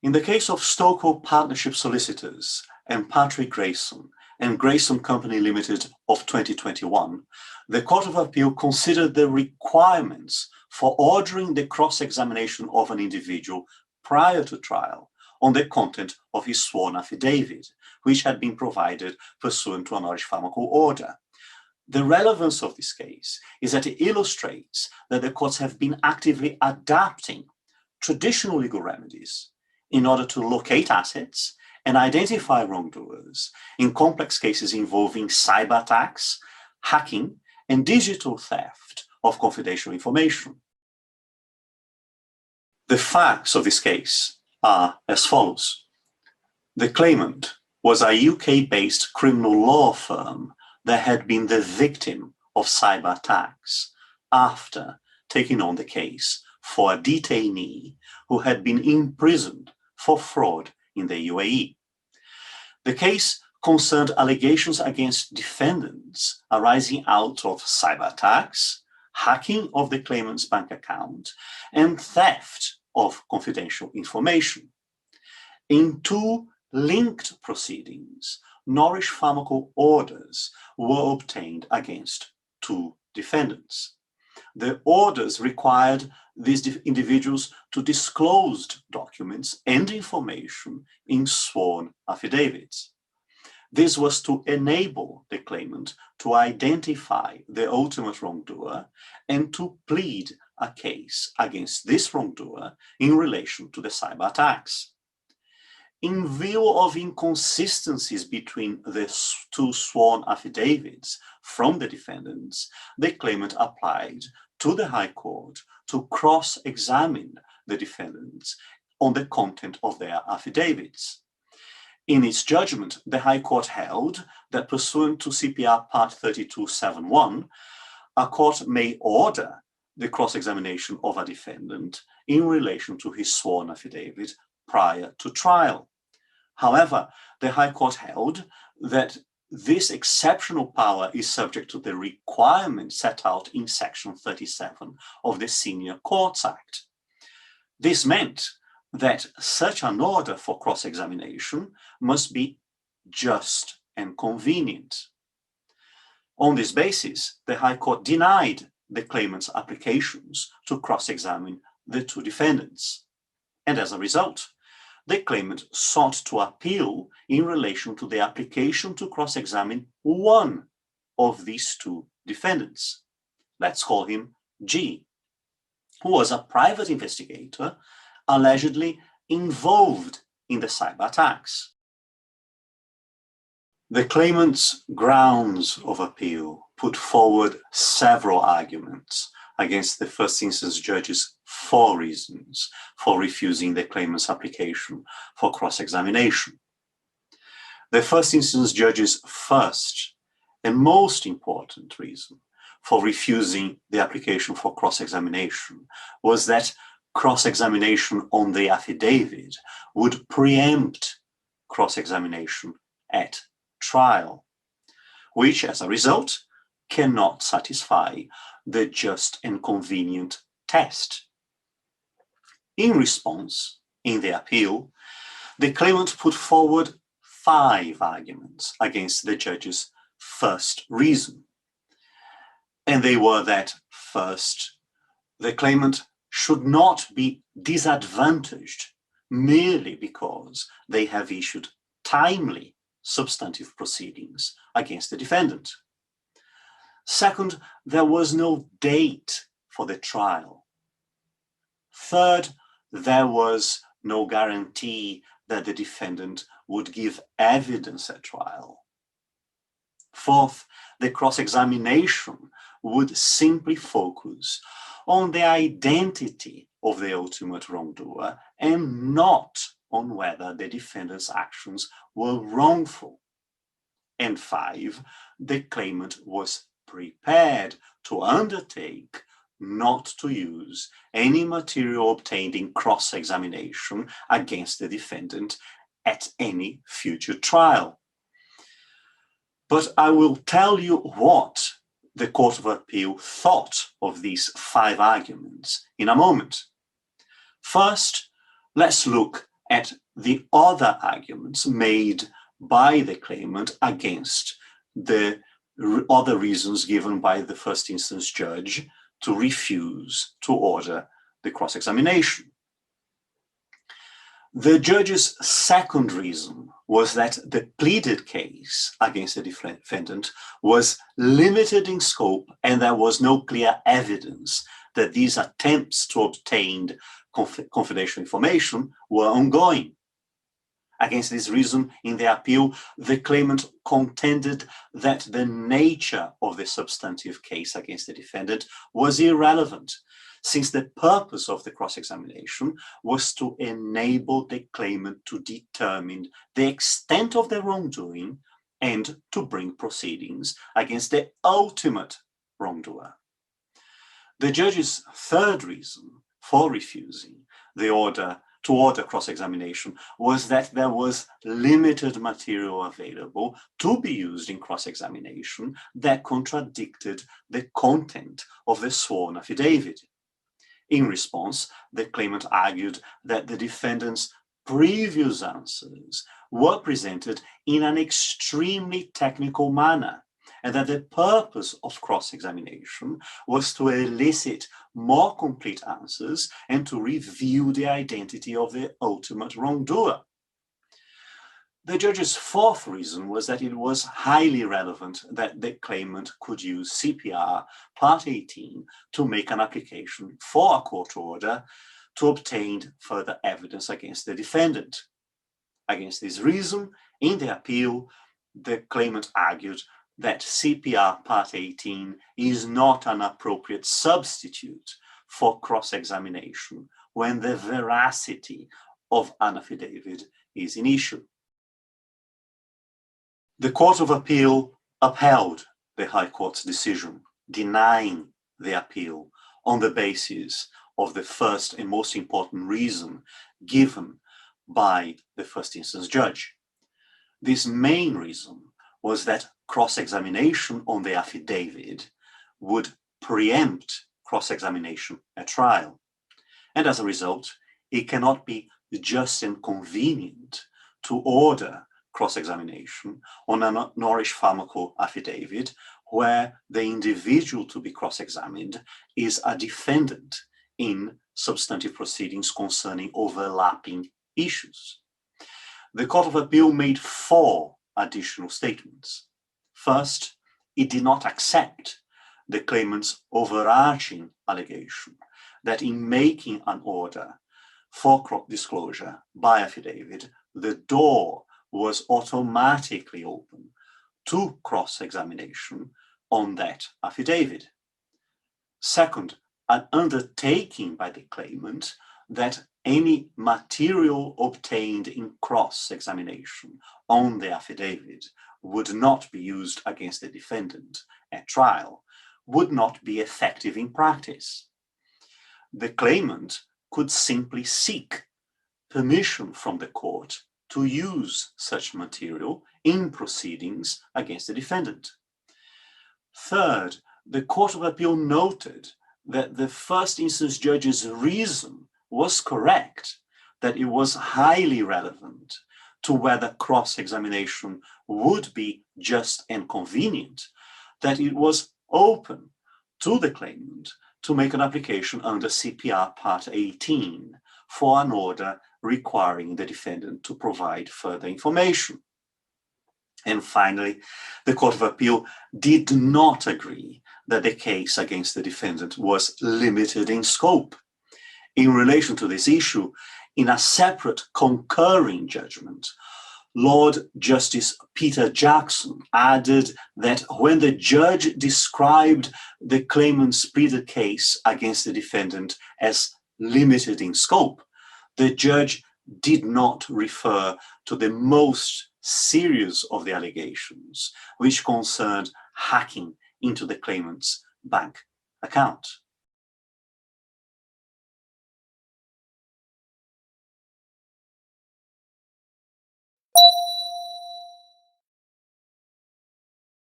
In the case of Stokoe Partnership Solicitors and Patrick Grayson and Grayson Company Limited of 2021, the Court of Appeal considered the requirements for ordering the cross-examination of an individual prior to trial on the content of his sworn affidavit, which had been provided pursuant to a Norwich Pharmacal order. The relevance of this case is that it illustrates that the courts have been actively adapting traditional legal remedies in order to locate assets and identify wrongdoers in complex cases involving cyber attacks, hacking, and digital theft of confidential information. The facts of this case are as follows. The claimant was a UK-based criminal law firm that had been the victim of cyber attacks after taking on the case for a detainee who had been imprisoned for fraud in the UAE. The case concerned allegations against defendants arising out of cyber attacks, hacking of the claimant's bank account, and theft of confidential information. In two linked proceedings, Norwich Pharmacal orders were obtained against two defendants. The orders required these individuals to disclose documents and information in sworn affidavits. This was to enable the claimant to identify the ultimate wrongdoer and to plead a case against this wrongdoer in relation to the cyber attacks. In view of inconsistencies between the two sworn affidavits from the defendants, the claimant applied to the High Court to cross-examine the defendants on the content of their affidavits. In its judgment, the High Court held that pursuant to CPR Part 3271, a court may order the cross-examination of a defendant in relation to his sworn affidavit prior to trial. However, the High Court held that this exceptional power is subject to the requirements set out in Section 37 of the Senior Courts Act. This meant that such an order for cross-examination must be just and convenient. On this basis, the High Court denied the claimant's applications to cross-examine the two defendants. And as a result, the claimant sought to appeal in relation to the application to cross-examine one of these two defendants. Let's call him G, who was a private investigator allegedly involved in the cyber attacks. The claimant's grounds of appeal put forward several arguments against the first instance judge's 4 reasons for refusing the claimant's application for cross-examination. The first instance judge's first and most important reason for refusing the application for cross-examination was that cross-examination on the affidavit would preempt cross-examination at trial, which as a result cannot satisfy the just and convenient test. In response, in the appeal, the claimant put forward 5 arguments against the judge's first reason. And they were that, first, the claimant should not be disadvantaged merely because they have issued timely substantive proceedings against the defendant. Second, there was no date for the trial. Third, there was no guarantee that the defendant would give evidence at trial. Fourth, the cross-examination would simply focus on the identity of the ultimate wrongdoer and not on whether the defendant's actions were wrongful. And 5, the claimant was prepared to undertake not to use any material obtained in cross-examination against the defendant at any future trial. But I will tell you what the Court of Appeal thought of these 5 arguments in a moment. First, let's look at the other arguments made by the claimant against the other reasons given by the first instance judge to refuse to order the cross-examination. The judge's second reason was that the pleaded case against the defendant was limited in scope and there was no clear evidence that these attempts to obtain confidential information were ongoing. Against this reason, in the appeal, the claimant contended that the nature of the substantive case against the defendant was irrelevant, since the purpose of the cross-examination was to enable the claimant to determine the extent of the wrongdoing and to bring proceedings against the ultimate wrongdoer. The judge's third reason for refusing the order to order cross-examination was that there was limited material available to be used in cross-examination that contradicted the content of the sworn affidavit. In response, the claimant argued that the defendant's previous answers were presented in an extremely technical manner, and that the purpose of cross-examination was to elicit more complete answers and to reveal the identity of the ultimate wrongdoer. The judge's fourth reason was that it was highly relevant that the claimant could use CPR Part 18 to make an application for a court order to obtain further evidence against the defendant. Against this reason, in the appeal, the claimant argued that CPR Part 18 is not an appropriate substitute for cross-examination when the veracity of an affidavit is in issue. The Court of Appeal upheld the High Court's decision, denying the appeal on the basis of the first and most important reason given by the first instance judge. This main reason was that cross-examination on the affidavit would preempt cross-examination at trial. And as a result, it cannot be just and convenient to order cross-examination on a Norwich Pharmacal affidavit where the individual to be cross-examined is a defendant in substantive proceedings concerning overlapping issues. The Court of Appeal made 4 additional statements. First, it did not accept the claimant's overarching allegation that in making an order for disclosure by affidavit, the door was automatically open to cross-examination on that affidavit. Second, an undertaking by the claimant that any material obtained in cross-examination on the affidavit would not be used against the defendant at trial would not be effective in practice. The claimant could simply seek permission from the court to use such material in proceedings against the defendant. Third, the Court of Appeal noted that the first instance judge's reason was correct, that it was highly relevant to whether cross-examination would be just and convenient, that it was open to the claimant to make an application under CPR Part 18 for an order requiring the defendant to provide further information. And finally, the Court of Appeal did not agree that the case against the defendant was limited in scope. In relation to this issue, in a separate concurring judgment, Lord Justice Peter Jackson added that when the judge described the claimant's pleaded case against the defendant as limited in scope, the judge did not refer to the most serious of the allegations, which concerned hacking into the claimant's bank account.